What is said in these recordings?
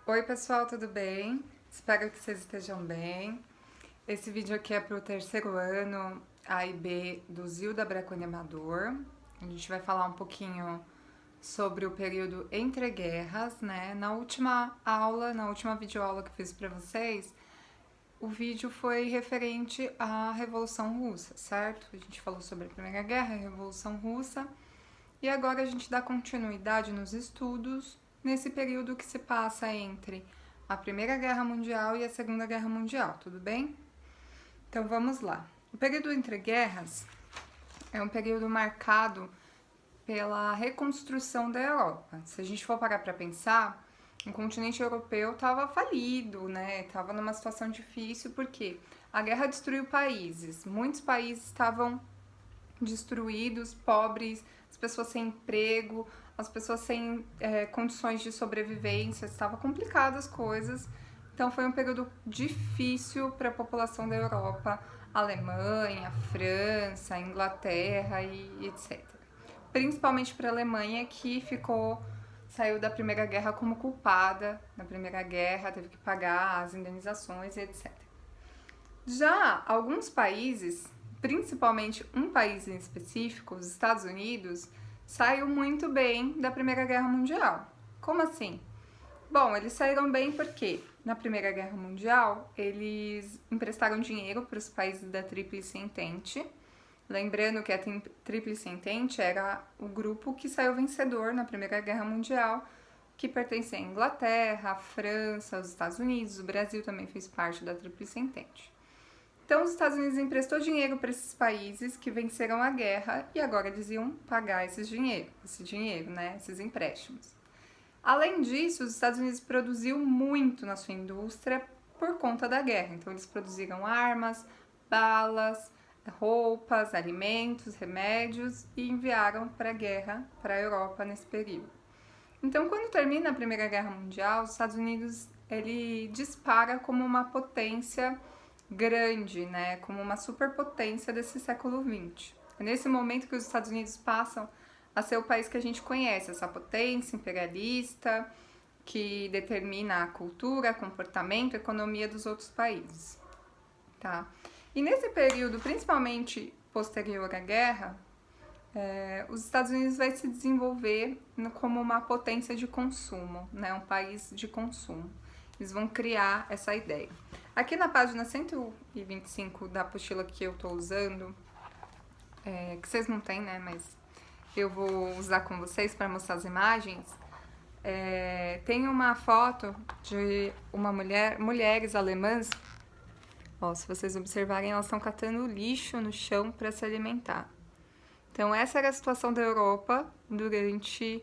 Oi pessoal, tudo bem? Espero que vocês estejam bem. Esse vídeo aqui é para o terceiro ano A e B do Zilda Braconi Amador. A gente vai falar um pouquinho sobre o período entre guerras, né? Na última aula, na última videoaula que eu fiz para vocês, o vídeo foi referente à Revolução Russa, certo? A gente falou sobre a Primeira Guerra, a Revolução Russa, e agora a gente dá continuidade nos estudos nesse período que se passa entre a Primeira Guerra Mundial e a Segunda Guerra Mundial, tudo bem? Então vamos lá. O período entre guerras é um período marcado pela reconstrução da Europa. Se a gente for parar para pensar, o continente europeu estava falido, né? Estava numa situação difícil porque a guerra destruiu países. Muitos países estavam destruídos, pobres, as pessoas sem emprego, as pessoas sem condições de sobrevivência, estava complicadas as coisas. Então foi um período difícil para a população da Europa, Alemanha, França, Inglaterra e etc. Principalmente para a Alemanha, que saiu da Primeira Guerra como culpada na Primeira Guerra, teve que pagar as indenizações e etc. Já alguns países, principalmente um país em específico, os Estados Unidos, saiu muito bem da Primeira Guerra Mundial. Como assim? Bom, eles saíram bem porque na Primeira Guerra Mundial eles emprestaram dinheiro para os países da Tríplice Entente. Lembrando que a Tríplice Entente era o grupo que saiu vencedor na Primeira Guerra Mundial, que pertencia à Inglaterra, à França, aos Estados Unidos, o Brasil também fez parte da Tríplice Entente. Então, os Estados Unidos emprestou dinheiro para esses países que venceram a guerra e agora eles iam pagar esse dinheiro, né, esses empréstimos. Além disso, os Estados Unidos produziu muito na sua indústria por conta da guerra. Então, eles produziram armas, balas, roupas, alimentos, remédios e enviaram para a guerra, para a Europa nesse período. Então, quando termina a Primeira Guerra Mundial, os Estados Unidos ele dispara como uma potência grande, né, como uma superpotência desse século XX. É nesse momento que os Estados Unidos passam a ser o país que a gente conhece, essa potência imperialista que determina a cultura, comportamento, economia dos outros países, tá? E nesse período, principalmente posterior à guerra, os Estados Unidos vai se desenvolver como uma potência de consumo, né, um país de consumo. Eles vão criar essa ideia. Aqui na página 125 da apostila que eu estou usando, que vocês não têm, né, mas eu vou usar com vocês para mostrar as imagens, tem uma foto de mulheres alemãs. Ó, se vocês observarem, elas estão catando lixo no chão para se alimentar. Então, essa era a situação da Europa durante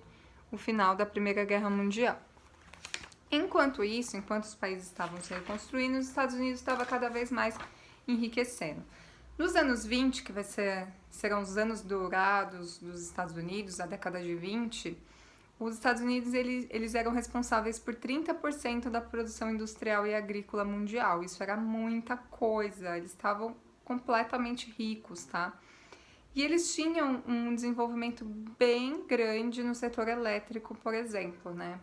o final da Primeira Guerra Mundial. Enquanto isso, enquanto os países estavam se reconstruindo, os Estados Unidos estava cada vez mais enriquecendo. Nos anos 20, que serão os anos dourados dos Estados Unidos, a década de 20, os Estados Unidos eles eram responsáveis por 30% da produção industrial e agrícola mundial. Isso era muita coisa, eles estavam completamente ricos, tá? E eles tinham um desenvolvimento bem grande no setor elétrico, por exemplo, né?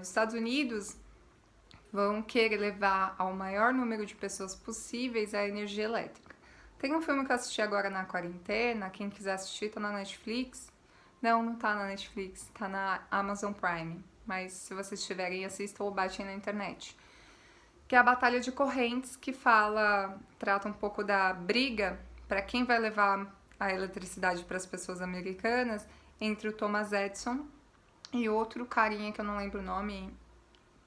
Os Estados Unidos vão querer levar ao maior número de pessoas possíveis a energia elétrica. Tem um filme que eu assisti agora na quarentena, quem quiser assistir tá na Netflix. Não tá na Netflix, tá na Amazon Prime. Mas se vocês tiverem, assistam ou baixem na internet. Que é a Batalha de Correntes, que trata um pouco da briga para quem vai levar a eletricidade para as pessoas americanas entre o Thomas Edison e outro carinha que eu não lembro o nome,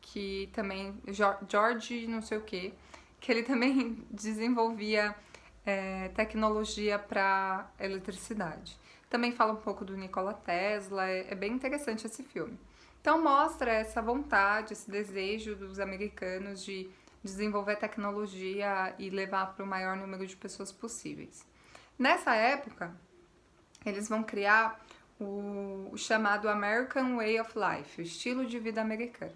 que também, George não sei o que ele também desenvolvia tecnologia para eletricidade. Também fala um pouco do Nikola Tesla, é bem interessante esse filme. Então mostra essa vontade, esse desejo dos americanos de desenvolver tecnologia e levar para o maior número de pessoas possíveis. Nessa época, eles vão criar o chamado American Way of Life, o estilo de vida americano.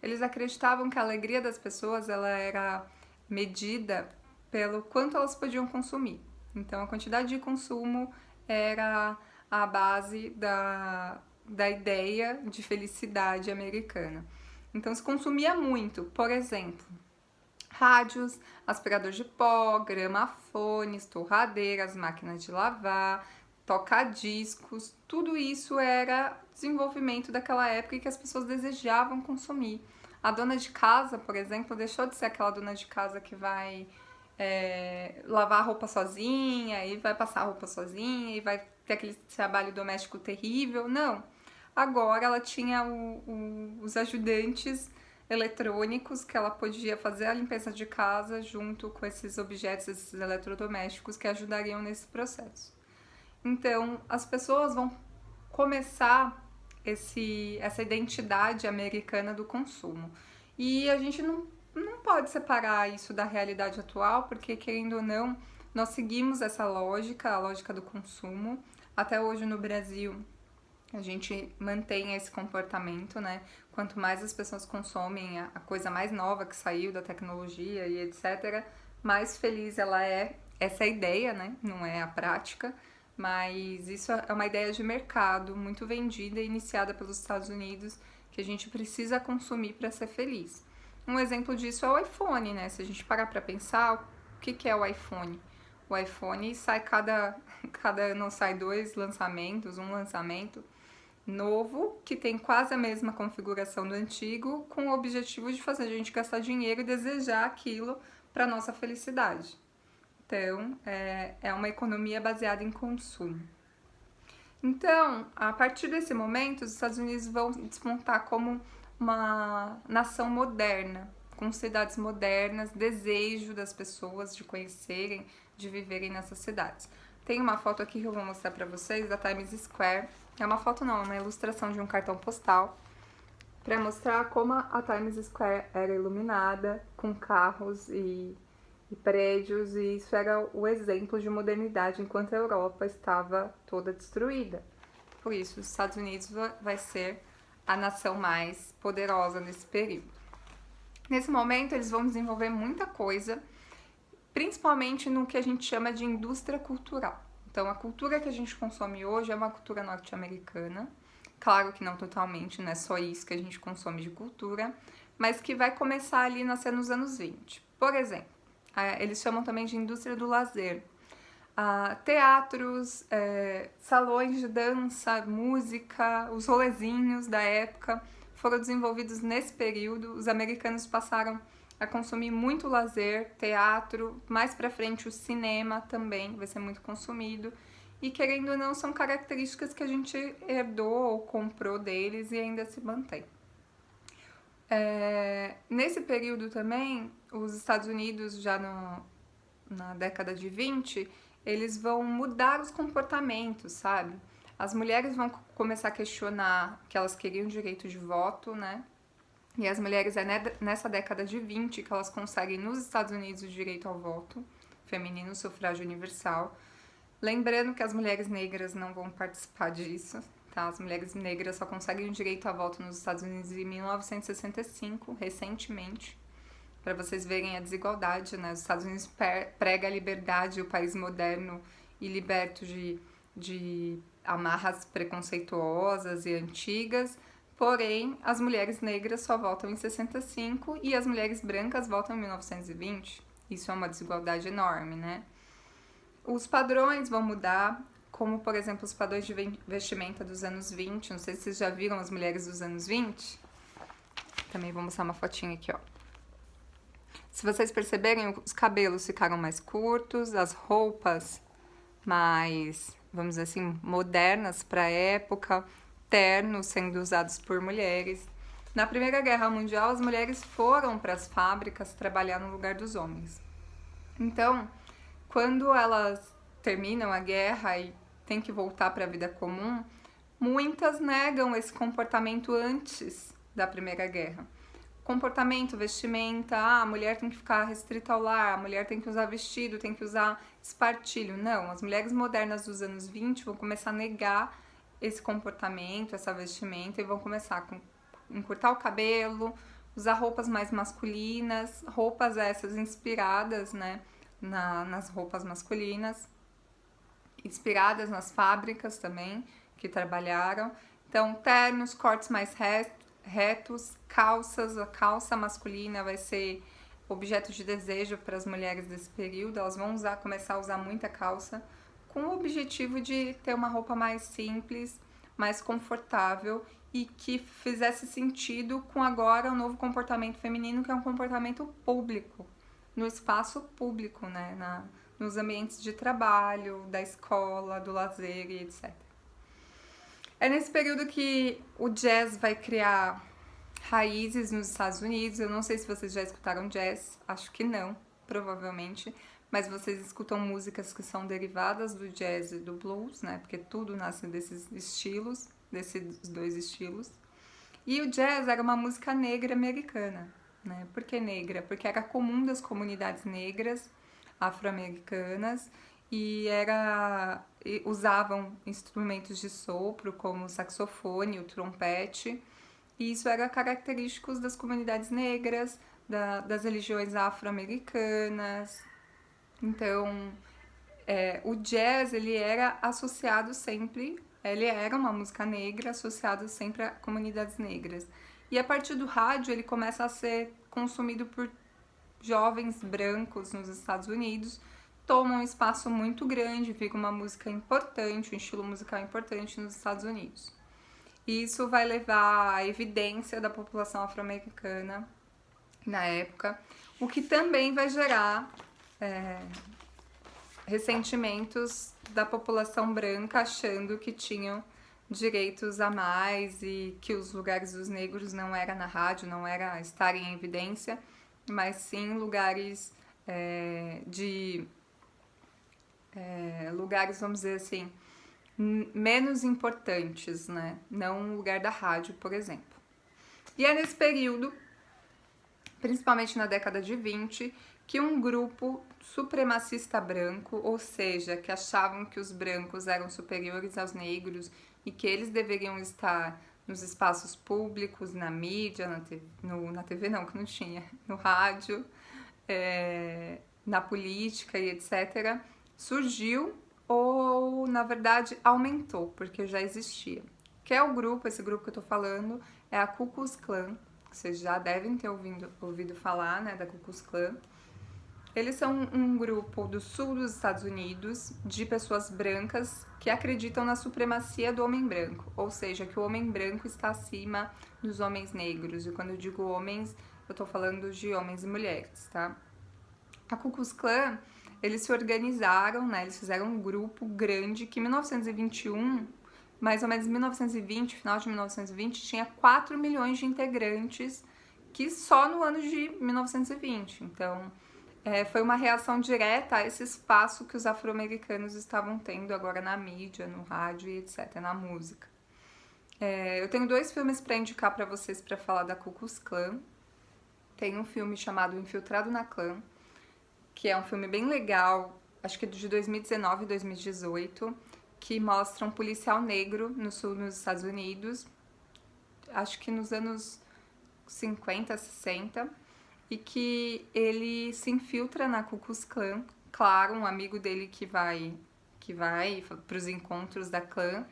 Eles acreditavam que a alegria das pessoas ela era medida pelo quanto elas podiam consumir. Então, a quantidade de consumo era a base da ideia de felicidade americana. Então se consumia muito, por exemplo, rádios, aspirador de pó, gramafones, torradeiras, máquinas de lavar, toca-discos, tudo isso era desenvolvimento daquela época e que as pessoas desejavam consumir. A dona de casa, por exemplo, deixou de ser aquela dona de casa que vai lavar a roupa sozinha e vai passar a roupa sozinha e vai ter aquele trabalho doméstico terrível. Não. Agora ela tinha os ajudantes eletrônicos que ela podia fazer a limpeza de casa junto com esses objetos, esses eletrodomésticos que ajudariam nesse processo. Então, as pessoas vão começar essa identidade americana do consumo. E a gente não pode separar isso da realidade atual, porque, querendo ou não, nós seguimos essa lógica, a lógica do consumo. Até hoje no Brasil, a gente mantém esse comportamento, né? Quanto mais as pessoas consomem a coisa mais nova que saiu da tecnologia e etc., mais feliz ela é. Essa é a ideia, né? Não é a prática. Mas isso é uma ideia de mercado muito vendida e iniciada pelos Estados Unidos, que a gente precisa consumir para ser feliz. Um exemplo disso é o iPhone, né? Se a gente parar para pensar, o que é o iPhone? O iPhone sai cada ano sai um lançamento novo, que tem quase a mesma configuração do antigo, com o objetivo de fazer a gente gastar dinheiro e desejar aquilo para nossa felicidade. Então, é uma economia baseada em consumo. Então, a partir desse momento, os Estados Unidos vão despontar como uma nação moderna, com cidades modernas, desejo das pessoas de conhecerem, de viverem nessas cidades. Tem uma foto aqui que eu vou mostrar para vocês da Times Square. É uma foto não, é uma ilustração de um cartão postal para mostrar como a Times Square era iluminada com carros e prédios, e isso era o exemplo de modernidade enquanto a Europa estava toda destruída. Por isso, os Estados Unidos vai ser a nação mais poderosa nesse período. Nesse momento, eles vão desenvolver muita coisa, principalmente no que a gente chama de indústria cultural. Então, a cultura que a gente consome hoje é uma cultura norte-americana. Claro que não totalmente, não é só isso que a gente consome de cultura, mas que vai começar ali a nascer nos anos 20. Por exemplo, eles chamam também de indústria do lazer. Teatros, salões de dança, música, os rolezinhos da época foram desenvolvidos nesse período. Os americanos passaram a consumir muito lazer, teatro, mais pra frente o cinema também vai ser muito consumido. E querendo ou não, são características que a gente herdou ou comprou deles e ainda se mantém. Nesse período também, os Estados Unidos, já na década de 20, eles vão mudar os comportamentos, sabe? As mulheres vão começar a questionar que elas queriam direito de voto, né? E as mulheres nessa década de 20 que elas conseguem nos Estados Unidos o direito ao voto feminino, sufrágio universal. Lembrando que as mulheres negras não vão participar disso, tá? As mulheres negras só conseguem o direito a voto nos Estados Unidos em 1965, recentemente, para vocês verem a desigualdade, né? Os Estados Unidos prega a liberdade, o país moderno e liberto de amarras preconceituosas e antigas, porém, as mulheres negras só votam em 65 e as mulheres brancas votam em 1920. Isso é uma desigualdade enorme, né? Os padrões vão mudar, como, por exemplo, os padrões de vestimenta dos anos 20. Não sei se vocês já viram as mulheres dos anos 20. Também vou mostrar uma fotinha aqui, ó. Se vocês perceberem, os cabelos ficaram mais curtos, as roupas mais, vamos dizer assim, modernas para a época, ternos sendo usados por mulheres. Na Primeira Guerra Mundial, as mulheres foram para as fábricas trabalhar no lugar dos homens. Então, quando elas terminam a guerra e têm que voltar para a vida comum, muitas negam esse comportamento antes da Primeira Guerra. Comportamento, vestimenta, a mulher tem que ficar restrita ao lar, a mulher tem que usar vestido, tem que usar espartilho. Não, as mulheres modernas dos anos 20 vão começar a negar esse comportamento, essa vestimenta, e vão começar a encurtar o cabelo, usar roupas mais masculinas, roupas essas inspiradas, né, nas roupas masculinas, inspiradas nas fábricas também, que trabalharam. Então, ternos, cortes mais retos, calças, a calça masculina vai ser objeto de desejo para as mulheres desse período, elas vão começar a usar muita calça, com o objetivo de ter uma roupa mais simples, mais confortável e que fizesse sentido com agora o novo comportamento feminino, que é um comportamento público, no espaço público, né? Nos ambientes de trabalho, da escola, do lazer e etc. É nesse período que o jazz vai criar raízes nos Estados Unidos. Eu não sei se vocês já escutaram jazz, acho que não, provavelmente, mas vocês escutam músicas que são derivadas do jazz e do blues, né? Porque tudo nasce desses estilos, desses dois estilos. E o jazz era uma música negra americana, né? Por que negra? Porque era comum das comunidades negras afro-americanas e usavam instrumentos de sopro como o saxofone, o trompete, e isso era característico das comunidades negras, das religiões afro-americanas. Então, o jazz, ele era associado sempre, ele era uma música negra associada sempre a comunidades negras. E a partir do rádio, ele começa a ser consumido por jovens brancos nos Estados Unidos, toma um espaço muito grande, fica uma música importante, um estilo musical importante nos Estados Unidos. E isso vai levar à evidência da população afro-americana na época, o que também vai gerar ressentimentos da população branca achando que tinham direitos a mais e que os lugares dos negros não era na rádio, não era estar em evidência, mas sim lugares lugares, vamos dizer assim, menos importantes, né? Não um lugar da rádio, por exemplo. E é nesse período, principalmente na década de 20, que um grupo supremacista branco, ou seja, que achavam que os brancos eram superiores aos negros e que eles deveriam estar nos espaços públicos, na mídia, na TV não, que não tinha, no rádio, na política e etc., surgiu ou, na verdade, aumentou, porque já existia. Que é esse grupo que eu tô falando, é a Ku Klux Klan, que vocês já devem ter ouvido falar, né, da Ku Klux Klan. Eles são um grupo do sul dos Estados Unidos, de pessoas brancas, que acreditam na supremacia do homem branco, ou seja, que o homem branco está acima dos homens negros. E quando eu digo homens, eu tô falando de homens e mulheres, tá? A Ku Klux Klan, eles se organizaram, né? Eles fizeram um grupo grande que em 1921, mais ou menos em 1920, final de 1920, tinha 4 milhões de integrantes, que só no ano de 1920. Então, foi uma reação direta a esse espaço que os afro-americanos estavam tendo agora na mídia, no rádio e etc., na música. Eu tenho 2 filmes para indicar para vocês para falar da Ku Klux Klan. Tem um filme chamado Infiltrado na Klan, que é um filme bem legal, acho que é de 2019 e 2018, que mostra um policial negro no sul dos Estados Unidos, acho que nos anos 50, 60, e que ele se infiltra na Ku Klux Klan. Claro, um amigo dele que vai para os encontros da clã,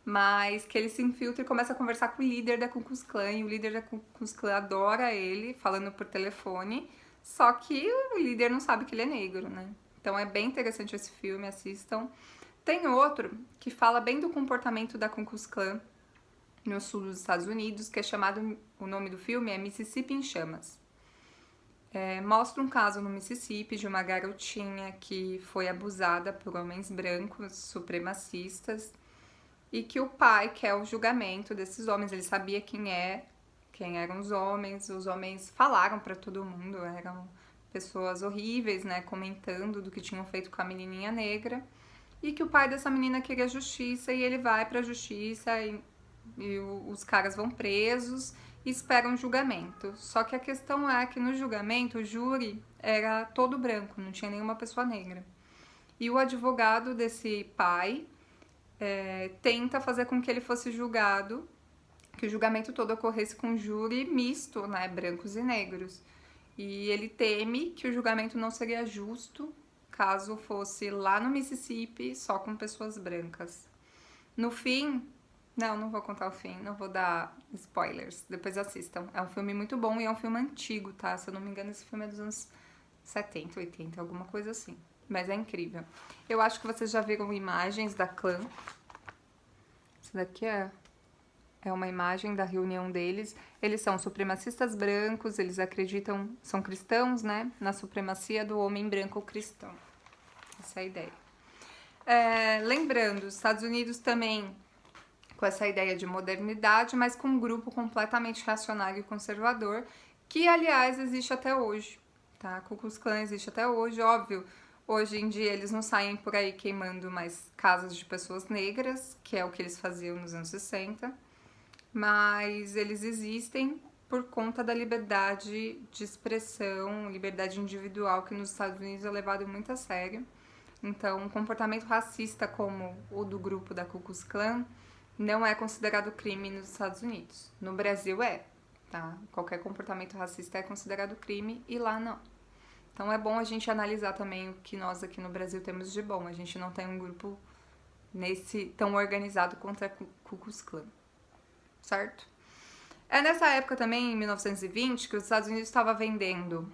mas que ele se infiltra e começa a conversar com o líder da Ku Klux Klan, e o líder da Ku Klux Klan adora ele, falando por telefone, só que o líder não sabe que ele é negro, né? Então é bem interessante esse filme, assistam. Tem outro que fala bem do comportamento da Ku Klux Klan no sul dos Estados Unidos, que é chamado, o nome do filme é Mississippi em Chamas. Mostra um caso no Mississippi de uma garotinha que foi abusada por homens brancos supremacistas e que o pai quer o julgamento desses homens. Ele sabia quem eram os homens falaram pra todo mundo, eram pessoas horríveis, né, comentando do que tinham feito com a menininha negra, e que o pai dessa menina queria justiça, e ele vai pra justiça e os caras vão presos e esperam julgamento. Só que a questão é que no julgamento o júri era todo branco, não tinha nenhuma pessoa negra. E o advogado desse pai tenta fazer com que ele fosse julgado, que o julgamento todo ocorresse com um júri misto, né, brancos e negros. E ele teme que o julgamento não seria justo caso fosse lá no Mississippi só com pessoas brancas. No fim, Não vou contar o fim, não vou dar spoilers. Depois assistam. É um filme muito bom e é um filme antigo, tá? Se eu não me engano, esse filme é dos anos 70, 80, alguma coisa assim. Mas é incrível. Eu acho que vocês já viram imagens da clã. Isso daqui é uma imagem da reunião deles. Eles são supremacistas brancos, eles acreditam, são cristãos, né? Na supremacia do homem branco cristão. Essa é a ideia. Lembrando, os Estados Unidos também com essa ideia de modernidade, mas com um grupo completamente reacionário e conservador, que, aliás, existe até hoje, tá? A Ku Klux Klan existe até hoje, óbvio. Hoje em dia eles não saem por aí queimando mais casas de pessoas negras, que é o que eles faziam nos anos 60, mas eles existem por conta da liberdade de expressão, liberdade individual, que nos Estados Unidos é levado muito a sério. Então, um comportamento racista como o do grupo da Ku Klux Klan não é considerado crime nos Estados Unidos. No Brasil é, tá? Qualquer comportamento racista é considerado crime e lá não. Então é bom a gente analisar também o que nós aqui no Brasil temos de bom. A gente não tem um grupo tão organizado contra a Ku Klux Klan, certo? É nessa época também, em 1920, que os Estados Unidos estava vendendo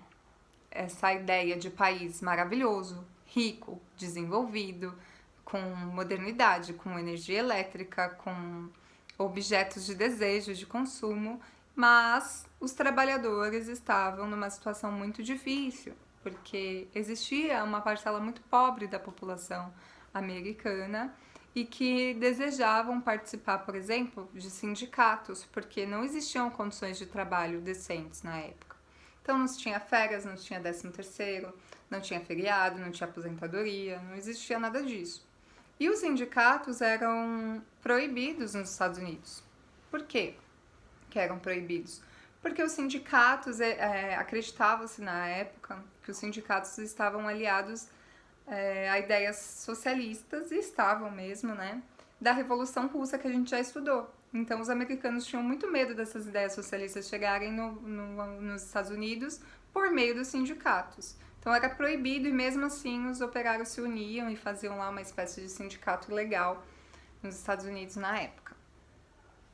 essa ideia de país maravilhoso, rico, desenvolvido, com modernidade, com energia elétrica, com objetos de desejo, de consumo, mas os trabalhadores estavam numa situação muito difícil, porque existia uma parcela muito pobre da população americana e que desejavam participar, por exemplo, de sindicatos, porque não existiam condições de trabalho decentes na época. Então não se tinha férias, não tinha 13º, não tinha feriado, não tinha aposentadoria, não existia nada disso. E os sindicatos eram proibidos nos Estados Unidos. Por quê que eram proibidos? Porque os sindicatos, acreditava-se na época que os sindicatos estavam aliados a ideias socialistas, e estavam mesmo, né, da Revolução Russa que a gente já estudou. Então os americanos tinham muito medo dessas ideias socialistas chegarem nos Estados Unidos por meio dos sindicatos. Então era proibido e mesmo assim os operários se uniam e faziam lá uma espécie de sindicato legal nos Estados Unidos na época.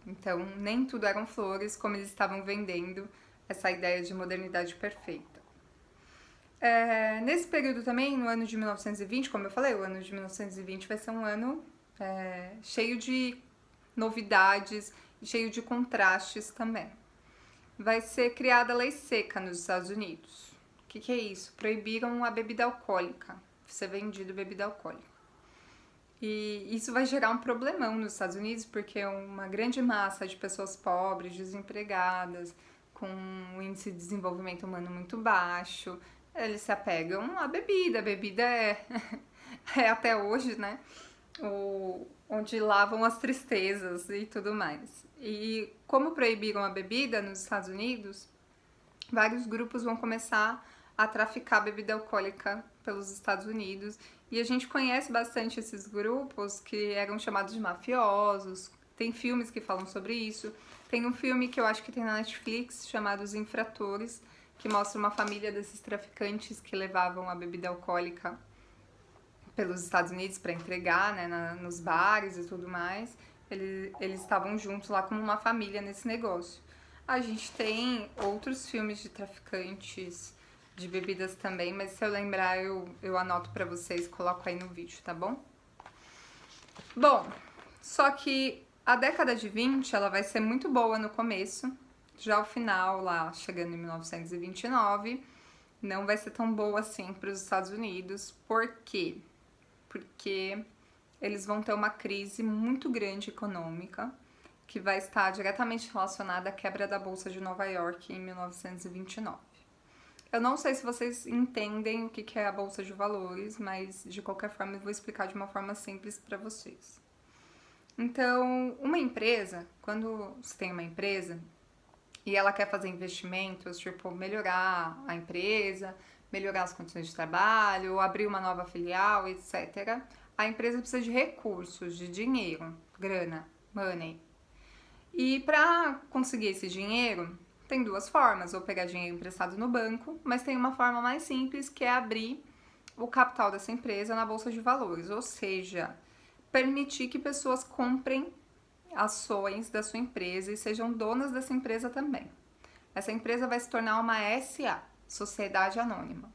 Então nem tudo eram flores, como eles estavam vendendo essa ideia de modernidade perfeita. Nesse período também, no ano de 1920, como eu falei, o ano de 1920 vai ser um ano cheio de novidades e cheio de contrastes também. Vai ser criada a lei seca nos Estados Unidos. O que é isso? Proibiram a bebida alcoólica, ser vendido bebida alcoólica. E isso vai gerar um problemão nos Estados Unidos, porque uma grande massa de pessoas pobres, desempregadas, com um índice de desenvolvimento humano muito baixo, eles se apegam à bebida. A bebida é até hoje, né, onde lavam as tristezas e tudo mais. E como proibiram a bebida nos Estados Unidos, vários grupos vão começar a traficar bebida alcoólica pelos Estados Unidos. E a gente conhece bastante esses grupos que eram chamados de mafiosos. Tem filmes que falam sobre isso. Tem um filme que eu acho que tem na Netflix chamado Os Infratores, que mostra uma família desses traficantes que levavam a bebida alcoólica pelos Estados Unidos para entregar, né, nos bares e tudo mais. Eles estavam juntos lá como uma família nesse negócio. A gente tem outros filmes de traficantes de bebidas também, mas se eu lembrar eu anoto pra vocês, coloco aí no vídeo, tá bom? Bom, só que a década de 20 ela vai ser muito boa no começo, já ao final, lá chegando em 1929, não vai ser tão boa assim para os Estados Unidos. Por quê? Porque eles vão ter uma crise muito grande econômica, que vai estar diretamente relacionada à quebra da Bolsa de Nova York em 1929. Eu não sei se vocês entendem o que é a Bolsa de Valores, mas de qualquer forma eu vou explicar de uma forma simples para vocês. Então, uma empresa, quando você tem uma empresa e ela quer fazer investimentos, tipo melhorar a empresa, melhorar as condições de trabalho, abrir uma nova filial, etc., a empresa precisa de recursos, de dinheiro, grana, money. E para conseguir esse dinheiro, tem duas formas, ou pegar dinheiro emprestado no banco, mas tem uma forma mais simples, que é abrir o capital dessa empresa na Bolsa de Valores, ou seja, permitir que pessoas comprem ações da sua empresa e sejam donas dessa empresa também. Essa empresa vai se tornar uma SA, Sociedade Anônima.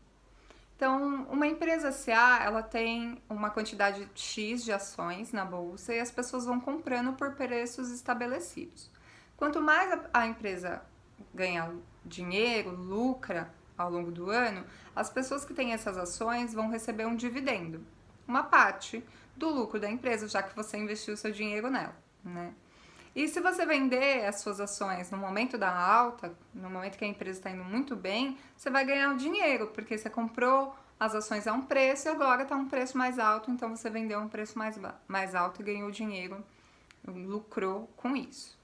Então, uma empresa SA, ela tem uma quantidade X de ações na bolsa e as pessoas vão comprando por preços estabelecidos. Quanto mais a empresa ganha dinheiro, lucra ao longo do ano, as pessoas que têm essas ações vão receber um dividendo, uma parte do lucro da empresa, já que você investiu seu dinheiro nela, né? E se você vender as suas ações no momento da alta, no momento que a empresa está indo muito bem, você vai ganhar o dinheiro, porque você comprou as ações a um preço e agora está um preço mais alto, então você vendeu a um preço mais alto e ganhou dinheiro, lucrou com isso.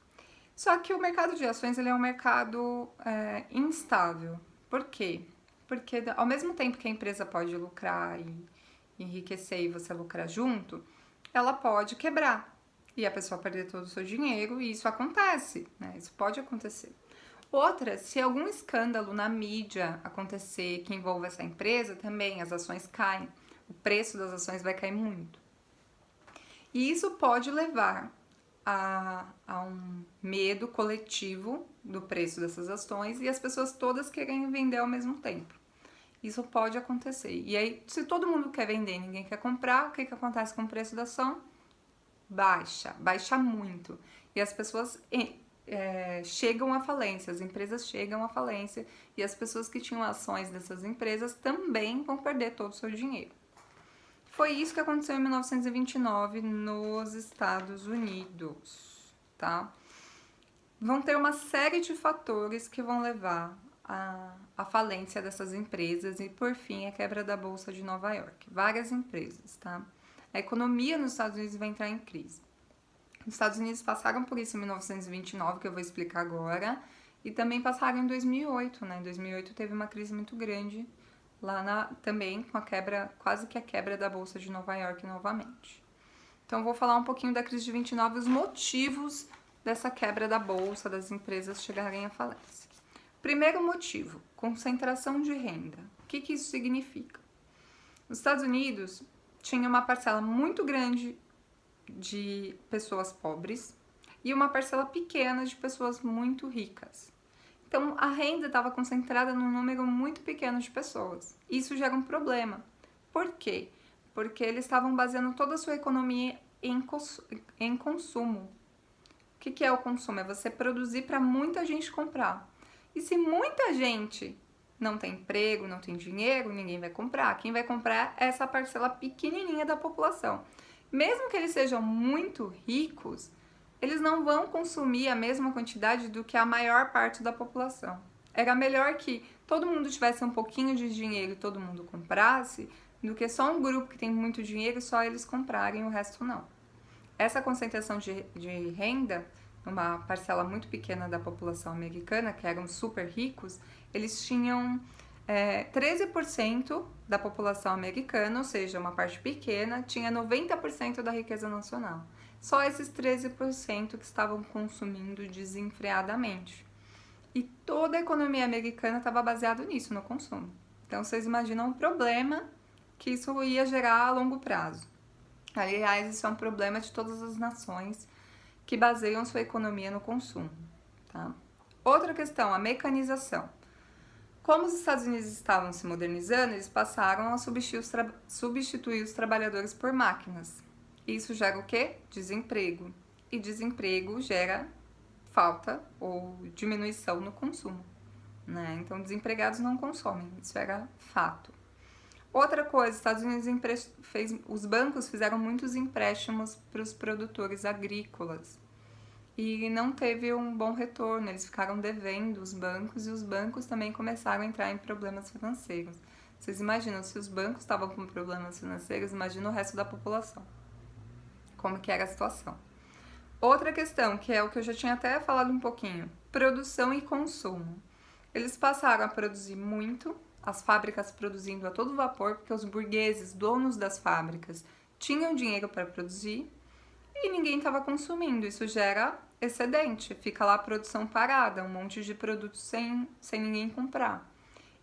Só que o mercado de ações ele é um mercado instável. Por quê? Porque ao mesmo tempo que a empresa pode lucrar e enriquecer e você lucrar junto, ela pode quebrar e a pessoa perder todo o seu dinheiro, e isso acontece, né? Isso pode acontecer. Outra, se algum escândalo na mídia acontecer que envolva essa empresa, também as ações caem, o preço das ações vai cair muito. E isso pode levar a um medo coletivo do preço dessas ações e as pessoas todas querem vender ao mesmo tempo. Isso pode acontecer. E aí, se todo mundo quer vender e ninguém quer comprar, o que acontece com o preço da ação? Baixa muito. E as pessoas chegam à falência, as empresas chegam à falência e as pessoas que tinham ações dessas empresas também vão perder todo o seu dinheiro. Foi isso que aconteceu em 1929 nos Estados Unidos, tá? Vão ter uma série de fatores que vão levar à falência dessas empresas e, por fim, a quebra da Bolsa de Nova York. Várias empresas, tá? A economia nos Estados Unidos vai entrar em crise. Os Estados Unidos passaram por isso em 1929, que eu vou explicar agora, e também passaram em 2008, né? Em 2008 teve uma crise muito grande lá também com a quebra, quase que a quebra da Bolsa de Nova York novamente. Então eu vou falar um pouquinho da crise de 29 e os motivos dessa quebra da Bolsa, das empresas chegarem à falência. Primeiro motivo, concentração de renda. O que isso significa? Os Estados Unidos tinha uma parcela muito grande de pessoas pobres e uma parcela pequena de pessoas muito ricas. Então, a renda estava concentrada num número muito pequeno de pessoas. Isso gera um problema. Por quê? Porque eles estavam baseando toda a sua economia em consumo. O que é o consumo? É você produzir para muita gente comprar. E se muita gente não tem emprego, não tem dinheiro, ninguém vai comprar. Quem vai comprar é essa parcela pequenininha da população. Mesmo que eles sejam muito ricos, eles não vão consumir a mesma quantidade do que a maior parte da população. Era melhor que todo mundo tivesse um pouquinho de dinheiro e todo mundo comprasse, do que só um grupo que tem muito dinheiro e só eles comprarem e o resto não. Essa concentração de renda, uma parcela muito pequena da população americana, que eram super ricos, eles tinham 13% da população americana, ou seja, uma parte pequena, tinha 90% da riqueza nacional. Só esses 13% que estavam consumindo desenfreadamente. E toda a economia americana estava baseada nisso, no consumo. Então, vocês imaginam o problema que isso ia gerar a longo prazo. Aliás, isso é um problema de todas as nações que baseiam sua economia no consumo. Tá? Outra questão, a mecanização. Como os Estados Unidos estavam se modernizando, eles passaram a substituir os trabalhadores por máquinas. Isso gera o quê? Desemprego. E desemprego gera falta ou diminuição no consumo, né? Então, desempregados não consomem, isso era fato. Outra coisa, os Estados Unidos os bancos fizeram muitos empréstimos para os produtores agrícolas e não teve um bom retorno, eles ficaram devendo os bancos e os bancos também começaram a entrar em problemas financeiros. Vocês imaginam, se os bancos estavam com problemas financeiros, imagina o resto da população, como que era a situação. Outra questão, que é o que eu já tinha até falado um pouquinho, produção e consumo. Eles passaram a produzir muito, as fábricas produzindo a todo vapor, porque os burgueses, donos das fábricas, tinham dinheiro para produzir e ninguém estava consumindo. Isso gera excedente, fica lá a produção parada, um monte de produtos sem ninguém comprar.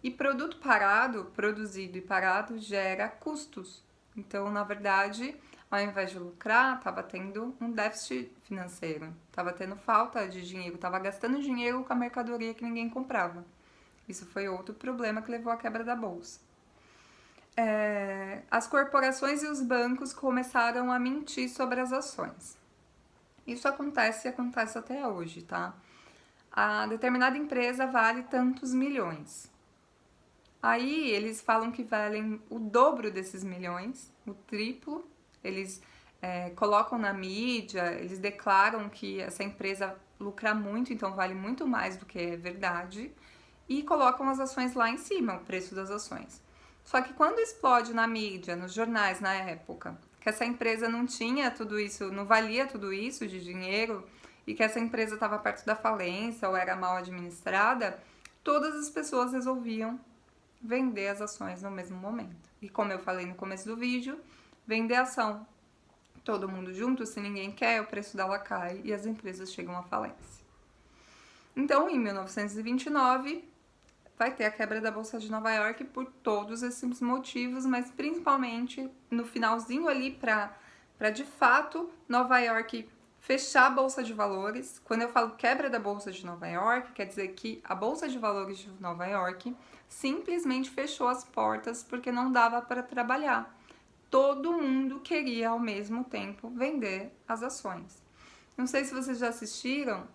E produto parado, produzido e parado, gera custos. Então, na verdade, ao invés de lucrar, estava tendo um déficit financeiro, estava tendo falta de dinheiro, estava gastando dinheiro com a mercadoria que ninguém comprava. Isso foi outro problema que levou à quebra da bolsa. As corporações e os bancos começaram a mentir sobre as ações. Isso acontece e acontece até hoje, tá? A determinada empresa vale tantos milhões. Aí eles falam que valem o dobro desses milhões, o triplo. Eles colocam na mídia, eles declaram que essa empresa lucra muito, então vale muito mais do que é verdade. E colocam as ações lá em cima, o preço das ações. Só que quando explode na mídia, nos jornais na época, que essa empresa não tinha tudo isso, não valia tudo isso de dinheiro, e que essa empresa estava perto da falência ou era mal administrada, todas as pessoas resolviam vender as ações no mesmo momento. E como eu falei no começo do vídeo, vender ação. Todo mundo junto, se ninguém quer, o preço dela cai e as empresas chegam à falência. Então, em 1929, vai ter a quebra da Bolsa de Nova York por todos esses motivos, mas principalmente no finalzinho ali para de fato Nova York fechar a Bolsa de Valores. Quando eu falo quebra da Bolsa de Nova York, quer dizer que a Bolsa de Valores de Nova York simplesmente fechou as portas porque não dava para trabalhar. Todo mundo queria ao mesmo tempo vender as ações. Não sei se vocês já assistiram,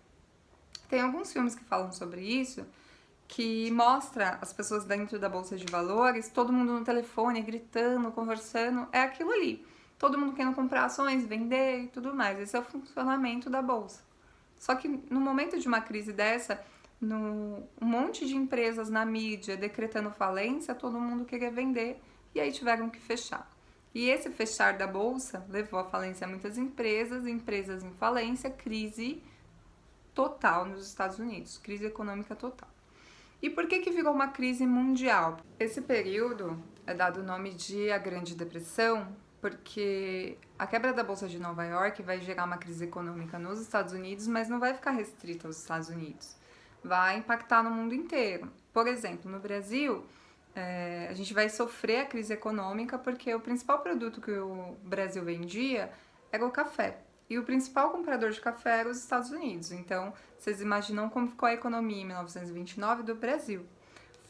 tem alguns filmes que falam sobre isso, que mostra as pessoas dentro da Bolsa de Valores, todo mundo no telefone, gritando, conversando, é aquilo ali. Todo mundo querendo comprar ações, vender e tudo mais. Esse é o funcionamento da Bolsa. Só que no momento de uma crise dessa, um monte de empresas na mídia decretando falência, todo mundo queria vender e aí tiveram que fechar. E esse fechar da Bolsa levou à falência muitas empresas em falência, crise total nos Estados Unidos, crise econômica total. E por que virou uma crise mundial? Esse período é dado o nome de a Grande Depressão, porque a quebra da Bolsa de Nova York vai gerar uma crise econômica nos Estados Unidos, mas não vai ficar restrita aos Estados Unidos. Vai impactar no mundo inteiro. Por exemplo, no Brasil, a gente vai sofrer a crise econômica porque o principal produto que o Brasil vendia era o café. E o principal comprador de café era os Estados Unidos. Então, vocês imaginam como ficou a economia em 1929 do Brasil.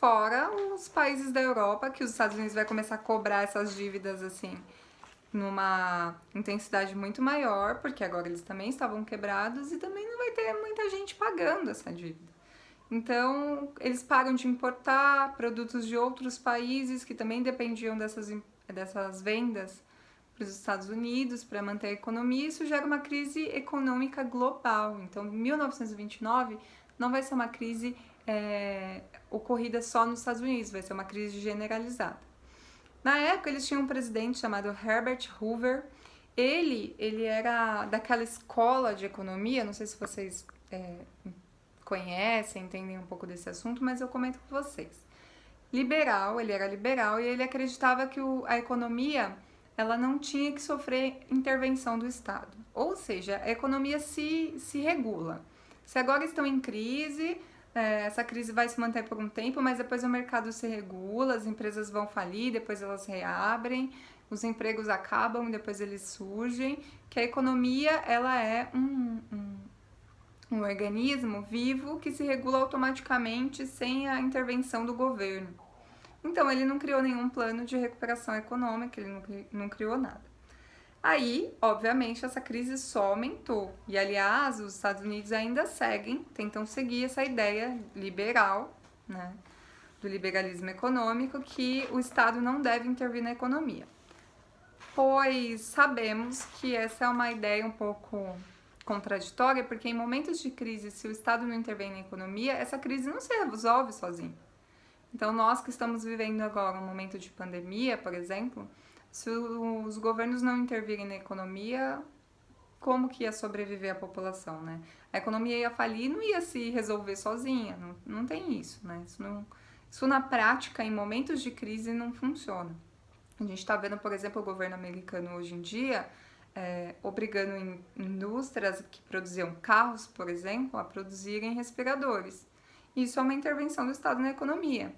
Fora os países da Europa, que os Estados Unidos vai começar a cobrar essas dívidas assim, numa intensidade muito maior, porque agora eles também estavam quebrados e também não vai ter muita gente pagando essa dívida. Então, eles param de importar produtos de outros países que também dependiam dessas vendas para os Estados Unidos para manter a economia. Isso gera uma crise econômica global. Então, 1929 não vai ser uma crise ocorrida só nos Estados Unidos, vai ser uma crise generalizada. Na época, eles tinham um presidente chamado Herbert Hoover. Ele era daquela escola de economia, não sei se vocês conhecem, entendem um pouco desse assunto, mas eu comento com vocês. Liberal, ele era liberal e ele acreditava que a economia ela não tinha que sofrer intervenção do Estado. Ou seja, a economia se regula. Se agora estão em crise, essa crise vai se manter por um tempo, mas depois o mercado se regula, as empresas vão falir, depois elas reabrem, os empregos acabam, depois eles surgem, que a economia ela é um organismo vivo que se regula automaticamente sem a intervenção do governo. Então, ele não criou nenhum plano de recuperação econômica, ele não criou nada. Aí, obviamente, essa crise só aumentou. E, aliás, os Estados Unidos ainda tentam seguir essa ideia liberal, né, do liberalismo econômico, que o Estado não deve intervir na economia. Pois sabemos que essa é uma ideia um pouco contraditória, porque em momentos de crise, se o Estado não intervém na economia, essa crise não se resolve sozinho. Então, nós que estamos vivendo agora um momento de pandemia, por exemplo, se os governos não intervirem na economia, como que ia sobreviver a população, né? A economia ia falir e não ia se resolver sozinha, não tem isso, né? Isso na prática, em momentos de crise, não funciona. A gente está vendo, por exemplo, o governo americano hoje em dia obrigando indústrias que produziam carros, por exemplo, a produzirem respiradores. Isso é uma intervenção do Estado na economia.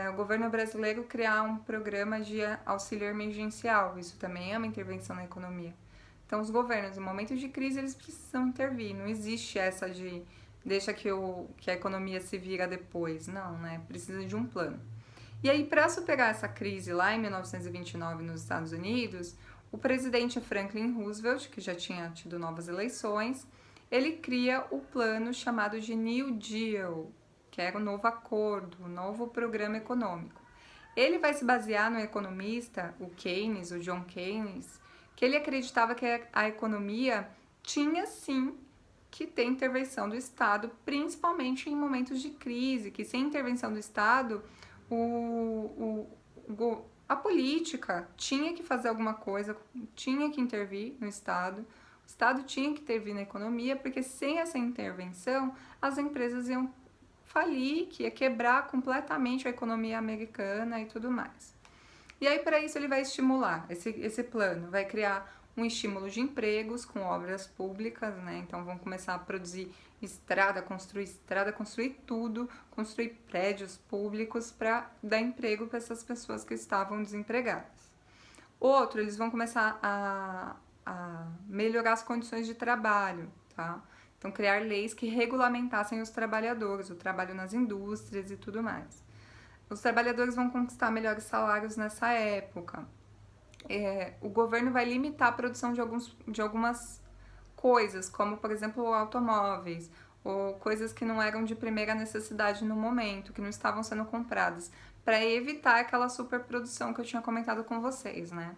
o governo brasileiro criar um programa de auxílio emergencial. Isso também é uma intervenção na economia. Então, os governos, em momentos de crise, eles precisam intervir. Não existe essa de deixa que a economia se vira depois. Não, né? Precisa de um plano. E aí, para superar essa crise lá em 1929 nos Estados Unidos, o presidente Franklin Roosevelt, que já tinha tido novas eleições, ele cria o plano chamado de New Deal, que era o novo acordo, o novo programa econômico. Ele vai se basear no economista, o Keynes, o John Keynes, que ele acreditava que a economia tinha sim que ter intervenção do Estado, principalmente em momentos de crise, que sem intervenção do Estado, a política tinha que fazer alguma coisa, tinha que intervir no Estado, o Estado tinha que intervir na economia, porque sem essa intervenção, as empresas iam falir, que ia quebrar completamente a economia americana e tudo mais. E aí, para isso, ele vai estimular, esse plano vai criar um estímulo de empregos com obras públicas, né? Então, vão começar a produzir estrada, construir tudo, construir prédios públicos para dar emprego para essas pessoas que estavam desempregadas. Outro, eles vão começar a melhorar as condições de trabalho, tá? Então, criar leis que regulamentassem os trabalhadores, o trabalho nas indústrias e tudo mais. Os trabalhadores vão conquistar melhores salários nessa época. O governo vai limitar a produção de algumas coisas, como, por exemplo, automóveis, ou coisas que não eram de primeira necessidade no momento, que não estavam sendo compradas, para evitar aquela superprodução que eu tinha comentado com vocês, né?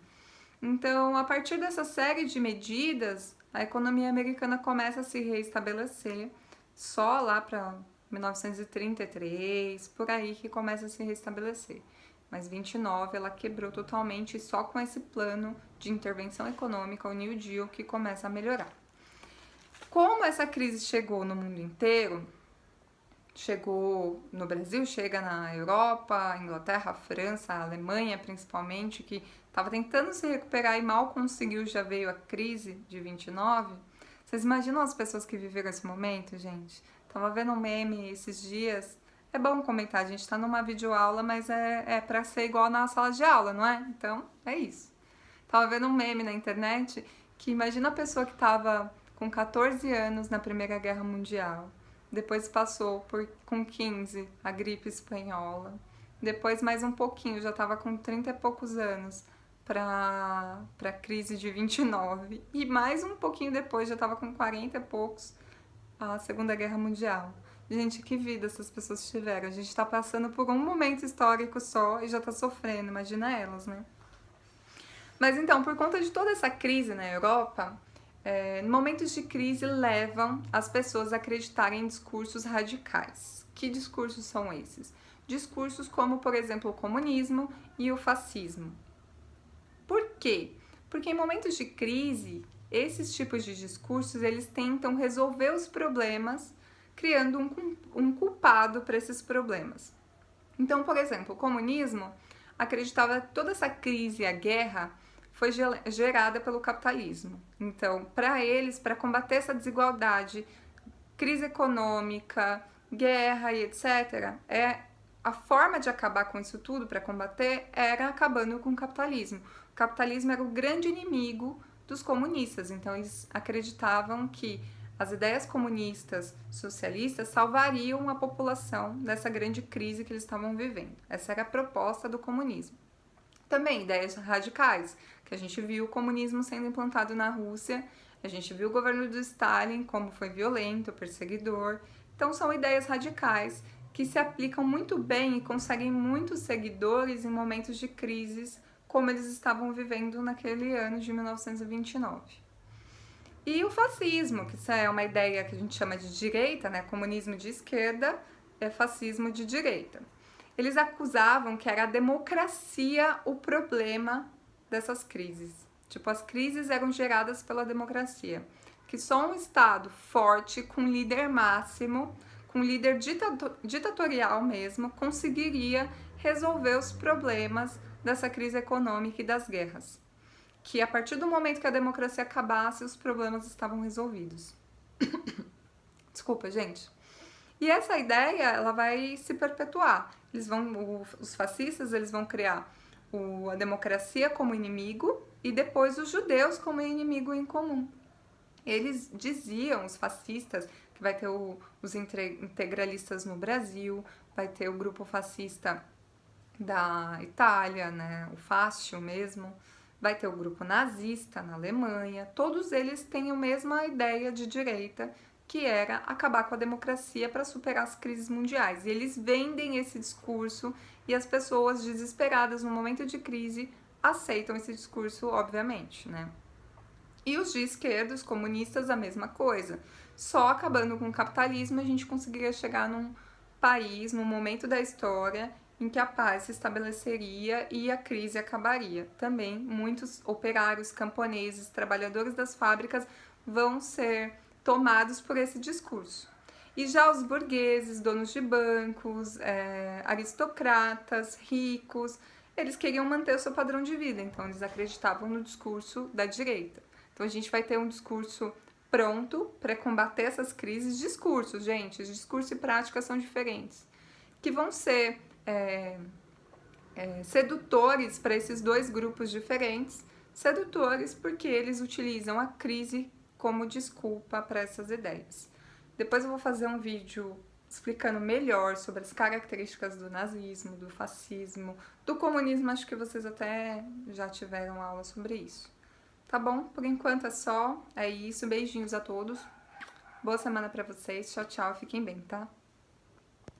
Então, a partir dessa série de medidas, a economia americana começa a se reestabelecer só lá para 1933, por aí que começa a se restabelecer. Mas 29 ela quebrou totalmente só com esse plano de intervenção econômica, o New Deal, que começa a melhorar. Como essa crise chegou no mundo inteiro, chegou no Brasil, chega na Europa, Inglaterra, França, Alemanha principalmente, que estava tentando se recuperar e mal conseguiu, já veio a crise de 29. Vocês imaginam as pessoas que viveram esse momento, gente? Tava vendo um meme esses dias. É bom comentar, a gente tá numa videoaula, mas é pra ser igual na sala de aula, não é? Então, é isso. Tava vendo um meme na internet que imagina a pessoa que tava com 14 anos na Primeira Guerra Mundial. Depois passou com 15 a gripe espanhola. Depois mais um pouquinho, já tava com 30 e poucos anos para a crise de 29. E mais um pouquinho depois, já tava com 40 e poucos, a Segunda Guerra Mundial. Gente, que vida essas pessoas tiveram. A gente tá passando por um momento histórico só e já tá sofrendo, imagina elas, né? Mas então, por conta de toda essa crise na Europa, momentos de crise levam as pessoas a acreditarem em discursos radicais. Que discursos são esses? Discursos como, por exemplo, o comunismo e o fascismo. Por quê? Porque em momentos de crise, esses tipos de discursos, eles tentam resolver os problemas, criando um culpado para esses problemas. Então, por exemplo, o comunismo acreditava que toda essa crise, a guerra, foi gerada pelo capitalismo. Então, para eles, para combater essa desigualdade, crise econômica, guerra e etc., a forma de acabar com isso tudo, para combater, era acabando com o capitalismo. O capitalismo era o grande inimigo dos comunistas, então eles acreditavam que as ideias comunistas, socialistas, salvariam a população dessa grande crise que eles estavam vivendo. Essa era a proposta do comunismo. Também ideias radicais, que a gente viu o comunismo sendo implantado na Rússia, a gente viu o governo do Stalin como foi violento, perseguidor. Então são ideias radicais que se aplicam muito bem e conseguem muitos seguidores em momentos de crises, como eles estavam vivendo naquele ano de 1929. E o fascismo, que é uma ideia que a gente chama de direita, né? Comunismo de esquerda é fascismo de direita. Eles acusavam que era a democracia o problema dessas crises. Tipo, as crises eram geradas pela democracia. Que só um Estado forte, com líder máximo, com líder ditatorial mesmo, conseguiria resolver os problemas dessa crise econômica e das guerras. Que a partir do momento que a democracia acabasse, os problemas estavam resolvidos. Desculpa, gente. E essa ideia, ela vai se perpetuar. Os fascistas, eles vão criar a democracia como inimigo e depois os judeus como inimigo em comum. Eles diziam, os fascistas, que vai ter os integralistas no Brasil, vai ter o grupo fascista da Itália, né, o Fácio mesmo, vai ter o grupo nazista na Alemanha, todos eles têm a mesma ideia de direita, que era acabar com a democracia para superar as crises mundiais. E eles vendem esse discurso e as pessoas desesperadas no momento de crise aceitam esse discurso, obviamente, né? E os de esquerda, os comunistas, a mesma coisa. Só acabando com o capitalismo a gente conseguiria chegar num país, num momento da história em que a paz se estabeleceria e a crise acabaria. Também muitos operários, camponeses, trabalhadores das fábricas vão ser tomados por esse discurso. E já os burgueses, donos de bancos, aristocratas, ricos, eles queriam manter o seu padrão de vida, então eles acreditavam no discurso da direita. Então a gente vai ter um discurso pronto para combater essas crises. Discursos, gente, discurso e prática são diferentes, que vão ser sedutores para esses dois grupos diferentes. Sedutores porque eles utilizam a crise como desculpa para essas ideias. Depois eu vou fazer um vídeo explicando melhor sobre as características do nazismo, do fascismo, do comunismo. Acho que vocês até já tiveram aula sobre isso. Tá bom? Por enquanto é só. É isso. Beijinhos a todos. Boa semana pra vocês. Tchau, tchau. Fiquem bem, tá?